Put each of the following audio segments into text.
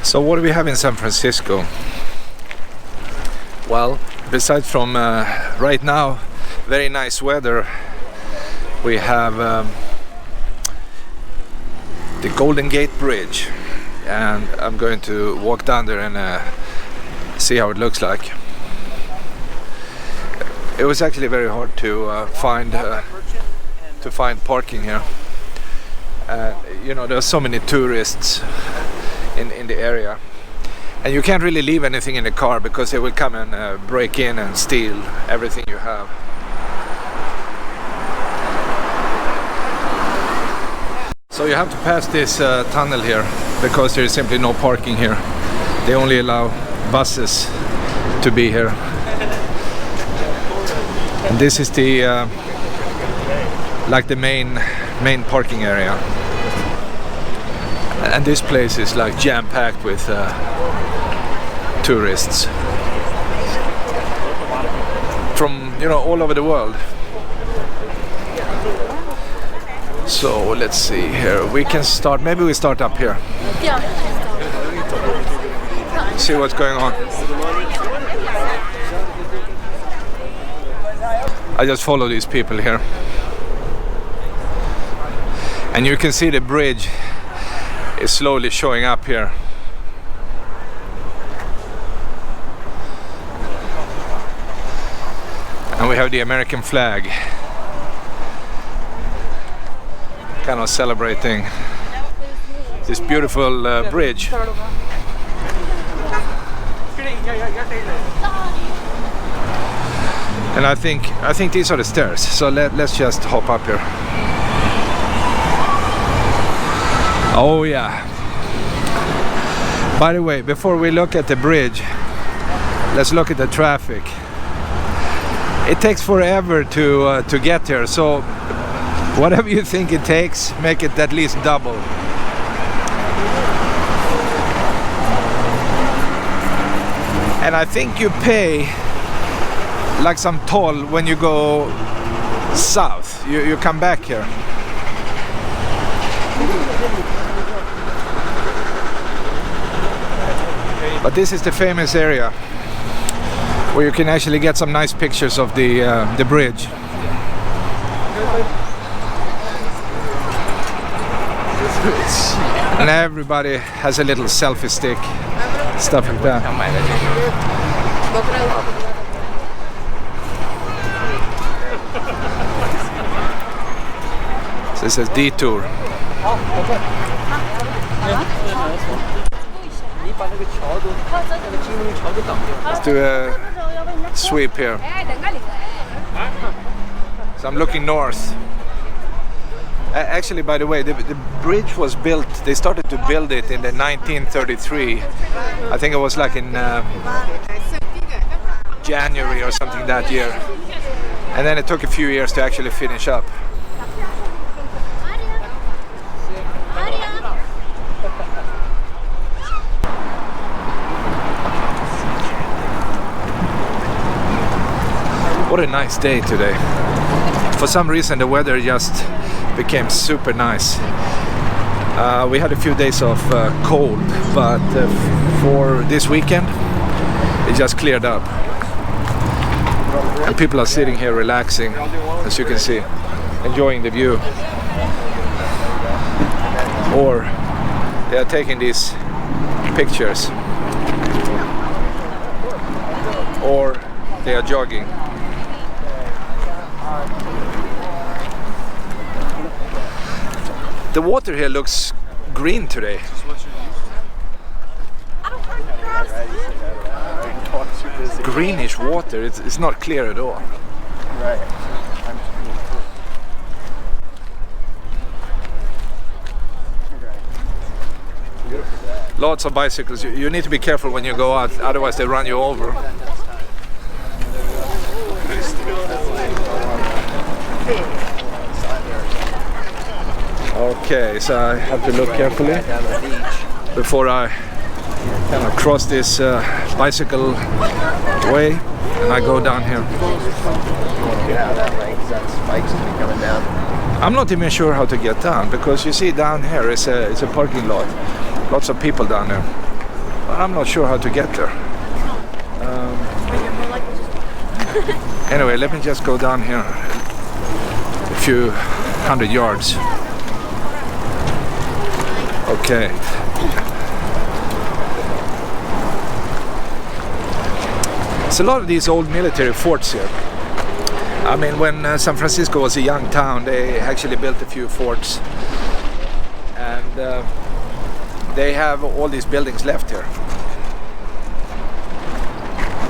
So what do we have in San Francisco? Well, besides from right now very nice weather, we have the Golden Gate Bridge, and I'm going to walk down there and see how it looks like. It was actually very hard to find parking here. You know, there's so many tourists in the area, and you can't really leave anything in the car because they will come and break in and steal everything you have. So you have to pass this tunnel here because there is simply no parking here. They only allow buses to be here. And this is the like the main parking area. And this place is like jam-packed with tourists from, you know, all over the world. So let's see here. We can start. Maybe we start up here. See what's going on. I just follow these people here, and you can see the bridge is slowly showing up here. And we have the American flag, kind of celebrating this beautiful bridge. And I think these are the stairs. So let's just hop up here. Oh yeah. By the way, before we look at the bridge, let's look at the traffic. It takes forever to get here, so whatever you think it takes, make it at least double. And I think you pay like some toll when you go south. You come back here. But this is the famous area where you can actually get some nice pictures of the bridge. And everybody has a little selfie stick, stuff like that. So it says detour. Let's do a sweep here. So I'm looking north. Actually, by the way, the bridge was built, they started to build it in the 1933. I think it was like in January or something that year. And then it took a few years to actually finish up. What a nice day today. For some reason the weather just became super nice. We had a few days of cold, but for this weekend it just cleared up. And people are sitting here relaxing, as you can see, enjoying the view. Or they are taking these pictures. Or they are jogging. The water here looks green today. Greenish water, it's not clear at all. Lots of bicycles. You need to be careful when you go out, otherwise they run you over. Okay, so I have to look carefully before I kind of cross this bicycle way, and I go down here. I'm not even sure how to get down, because you see down here is a parking lot. Lots of people down there. but I'm not sure how to get there. Anyway, let me just go down here a few hundred yards. Okay. It's a lot of these old military forts here. I mean, when San Francisco was a young town, they actually built a few forts, and they have all these buildings left here,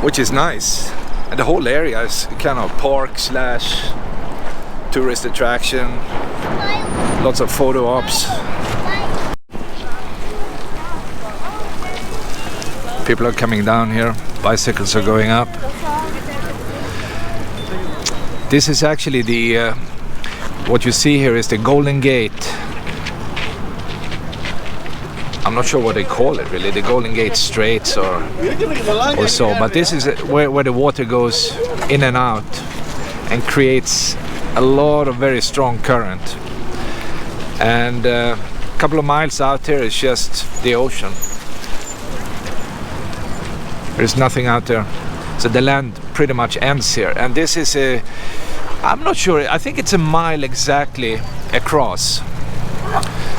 which is nice. And the whole area is kind of park slash tourist attraction. Lots of photo ops. People are coming down here. Bicycles are going up. This is actually the what you see here is the Golden Gate. I'm not sure what they call it really, the Golden Gate Straits or so, but this is where the water goes in and out and creates a lot of very strong current. And a couple of miles out here is just the ocean. There's nothing out there. So the land pretty much ends here. And this is I'm not sure, I think it's a mile exactly across.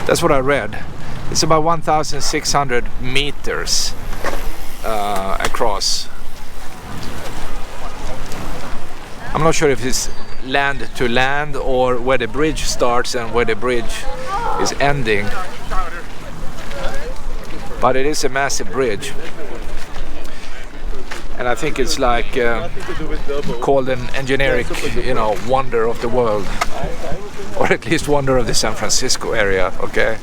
That's what I read. It's about 1,600 meters across. I'm not sure if it's land to land or where the bridge starts and where the bridge is ending. But it is a massive bridge. And I think it's like called an engineering, wonder of the world, or at least wonder of the San Francisco area. Okay.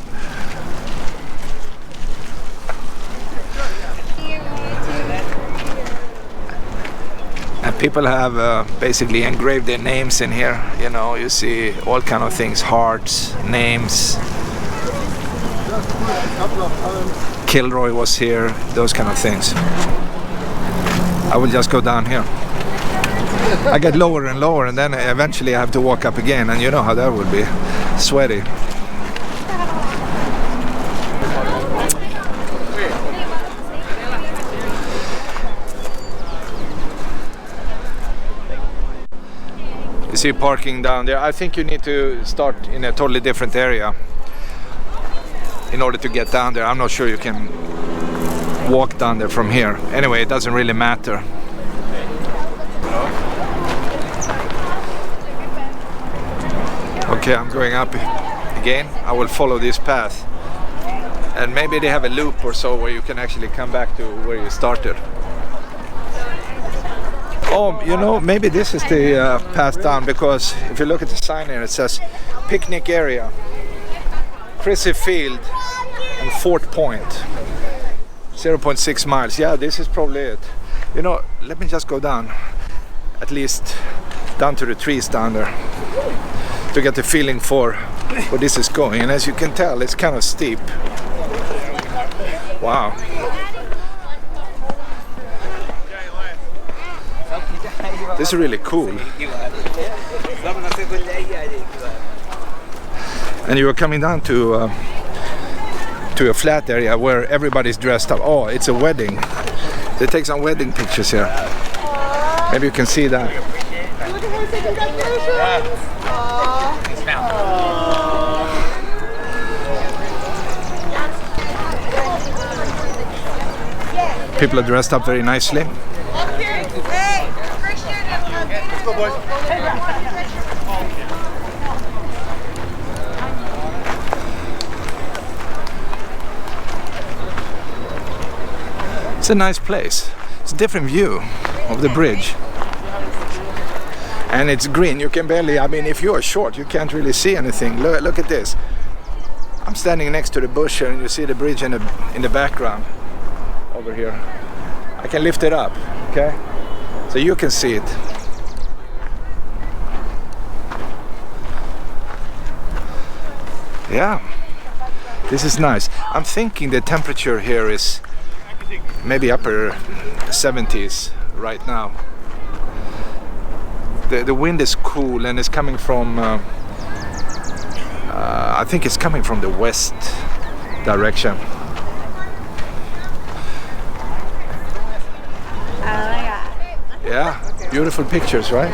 And people have basically engraved their names in here. You see all kind of things, hearts, names. Kilroy was here, those kind of things. I will just go down here. I get lower and lower, and then eventually I have to walk up again, and you know how that would be. Sweaty. You see parking down there. I think you need to start in a totally different area in order to get down there. I'm not sure you can walk down there from here. Anyway, it doesn't really matter. Okay, I'm going up again. I will follow this path. And maybe they have a loop or so where you can actually come back to where you started. Oh, maybe this is the path down, because if you look at the sign here, it says picnic area, Crissy Field and Fort Point. 0.6 miles. Yeah, this is probably it. Let me just go down, at least down to the trees down there, to get the feeling for where this is going. And as you can tell, it's kind of steep. Wow. This is really cool. And you are coming down to a flat area where everybody's dressed up. Oh, it's a wedding. They take some wedding pictures here. Maybe you can see that. People are dressed up very nicely. It's a nice place. It's a different view of the bridge. And it's green. You can barely, if you are short, you can't really see anything. Look at this. I'm standing next to the bush here, and you see the bridge in the background over here. I can lift it up, okay? So you can see it. Yeah, this is nice. I'm thinking the temperature here is maybe upper 70s right now. The wind is cool, and it's coming from I think it's coming from the west direction. Yeah, beautiful pictures, right?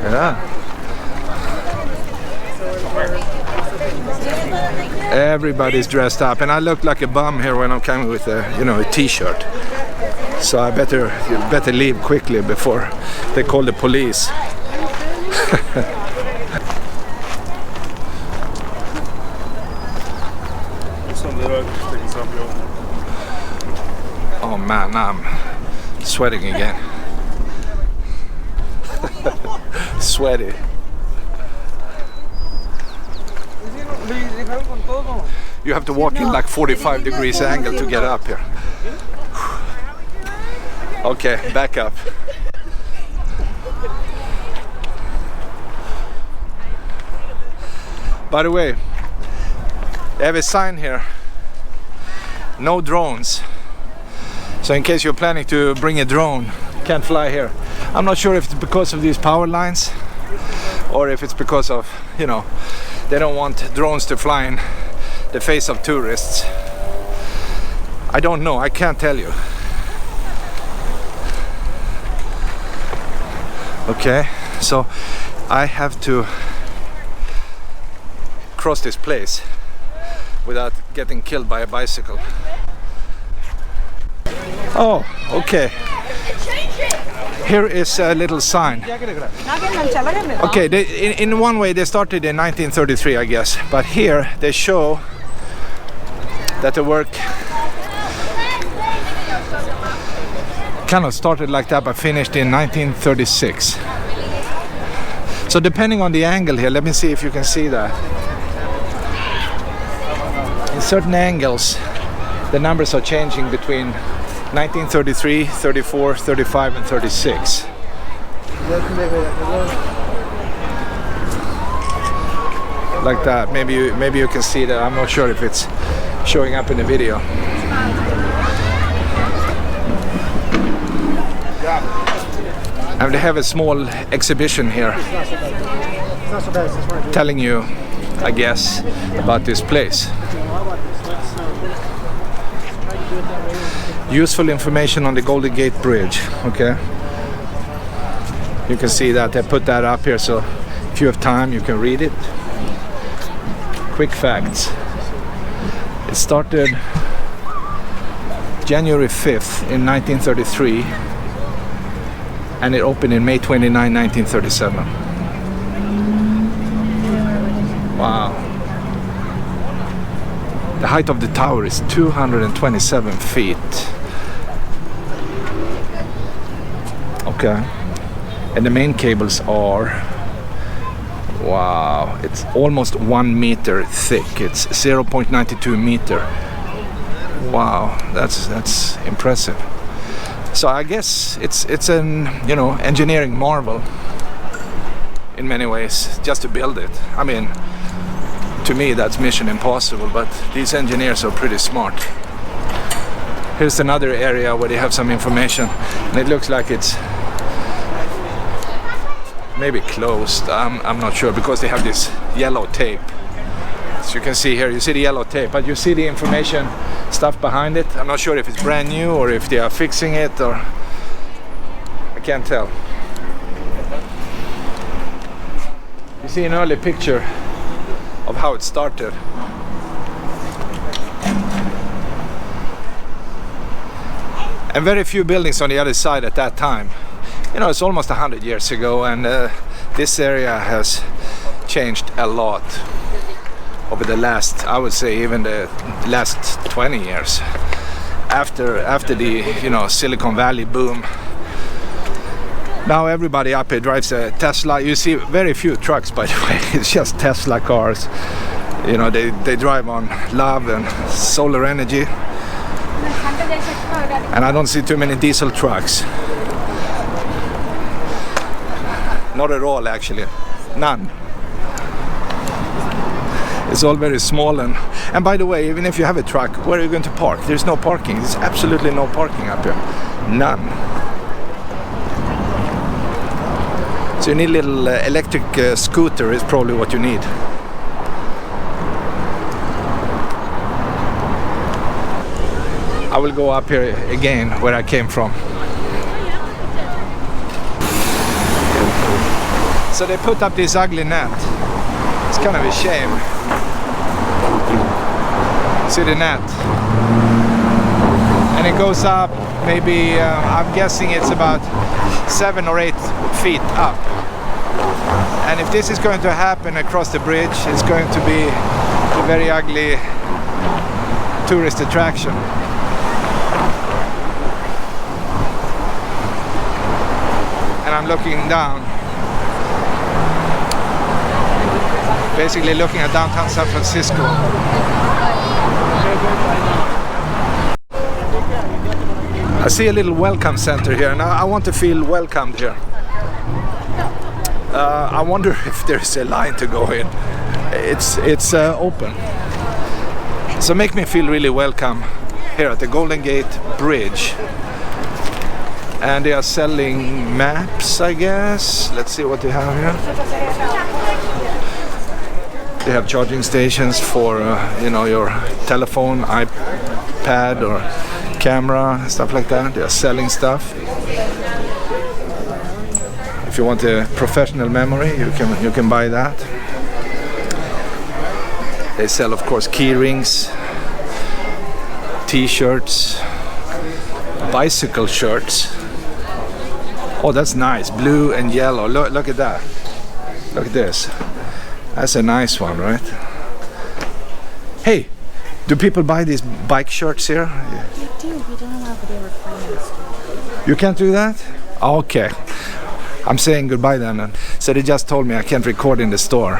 Yeah. Everybody's dressed up, and I look like a bum here when I'm coming with a, you know, a t-shirt. So I better leave quickly before they call the police. Oh man, now I'm sweating again. Sweaty. You have to walk in like 45 degrees angle to get up here. Okay, back up. By the way, they have a sign here, no drones. So in case you're planning to bring a drone, you can't fly here. I'm not sure if it's because of these power lines or if it's because of, you know, they don't want drones to fly in the face of tourists. I don't know, I can't tell you. Okay, so I have to cross this place without getting killed by a bicycle. Oh, okay. Here is a little sign. Okay, in one way they started in 1933, I guess, but here they show that the work kind of started like that but finished in 1936. So depending on the angle here, let me see if you can see that. In certain angles the numbers are changing between 1933, 34, 35 and 36. Like that. Maybe you can see that. I'm not sure if it's showing up in the video. And they have a small exhibition here telling you, I guess, about this place. Useful information on the Golden Gate Bridge. Okay, you can see that they put that up here, so if you have time you can read it. Quick facts. It started January 5th in 1933 and it opened in May 29, 1937. Wow. The height of the tower is 227 feet. Okay. And the main cables are, wow, it's almost 1 meter thick. It's 0.92 meter. Wow, that's impressive. So I guess it's an, you know, engineering marvel in many ways just to build it. I mean, to me that's mission impossible, but these engineers are pretty smart. Here's another area where they have some information, and it looks like it's maybe closed. I'm not sure, because they have this yellow tape. As you can see here, you see the yellow tape, but you see the information stuff behind it. I'm not sure if it's brand new or if they are fixing it, or I can't tell. You see an early picture of how it started. And very few buildings on the other side at that time. You know, it's almost 100 years ago, and this area has changed a lot over the last, I would say, even the last 20 years. After the, you know, Silicon Valley boom. Now everybody up here drives a Tesla. You see very few trucks, by the way. It's just Tesla cars. You know, they drive on love and solar energy. And I don't see too many diesel trucks. Not at all, actually. None. It's all very small, and by the way, even if you have a truck, where are you going to park? There's no parking. There's absolutely no parking up here. None. So you need a little electric scooter is probably what you need. I will go up here again where I came from. So they put up this ugly net. It's kind of a shame. See the net? And it goes up maybe, I'm guessing it's about 7 or 8 feet up. And if this is going to happen across the bridge, it's going to be a very ugly tourist attraction. And I'm looking down, basically looking at downtown San Francisco. I see a little welcome center here, and I want to feel welcomed here. I wonder if there's a line to go in. It's open. So make me feel really welcome here at the Golden Gate Bridge. And they are selling maps, I guess. Let's see what they have here. They have charging stations for you know, your telephone, iPad or camera, stuff like that. They are selling stuff. If you want a professional memory, you can buy that. They sell, of course, key rings, t-shirts, bicycle shirts. Oh, that's nice, blue and yellow. Look at that. Look at this. That's a nice one, right? Hey, do people buy these bike shirts here? They do. We don't allow video recordings. You can't do that? Okay. I'm saying goodbye then. So they just told me I can't record in the store.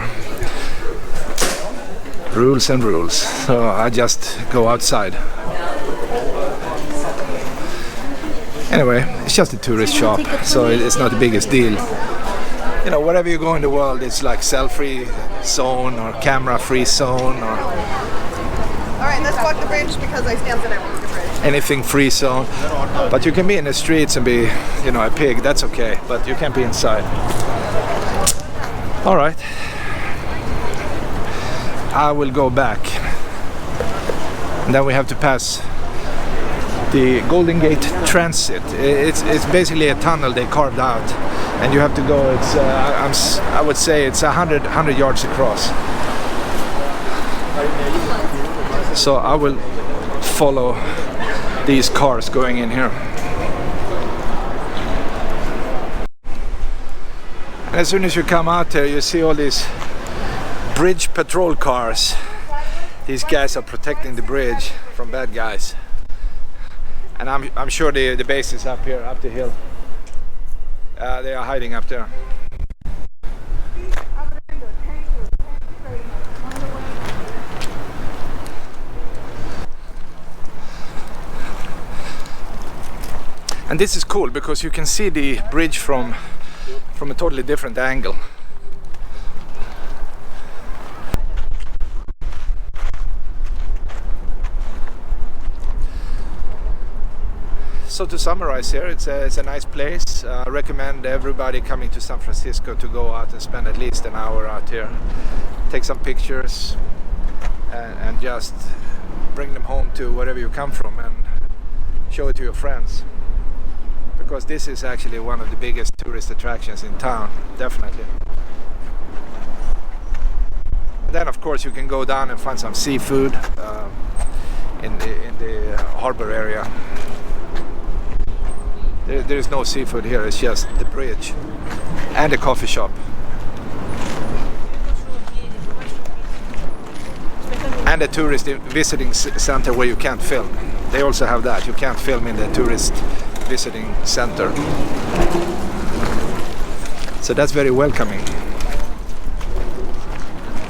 Rules and rules. So I just go outside. Anyway, it's just a tourist shop, so it's not the biggest deal. You know, wherever you go in the world, it's like cell-free zone or camera-free zone or... Alright, let's walk the bridge because I stand that I walk the bridge. Anything free zone. But you can be in the streets and be, you know, a pig, that's okay. But you can't be inside. Alright. I will go back. And then we have to pass the Golden Gate Transit. It's basically a tunnel they carved out. And you have to go, it's I would say it's 100 yards across. So I will follow these cars going in here. And as soon as you come out there, you see all these bridge patrol cars. These guys are protecting the bridge from bad guys. And I'm sure the base is up here, up the hill. They are hiding up there. And this is cool because you can see the bridge from a totally different angle. So to summarize here, it's a nice place. I recommend everybody coming to San Francisco to go out and spend at least an hour out here. Take some pictures and just bring them home to wherever you come from and show it to your friends. Because this is actually one of the biggest tourist attractions in town, definitely. And then of course you can go down and find some seafood in the harbor area. There is no seafood here, it's just the bridge and the coffee shop. And the tourist visiting center where you can't film. They also have that, you can't film in the tourist visiting center. So that's very welcoming.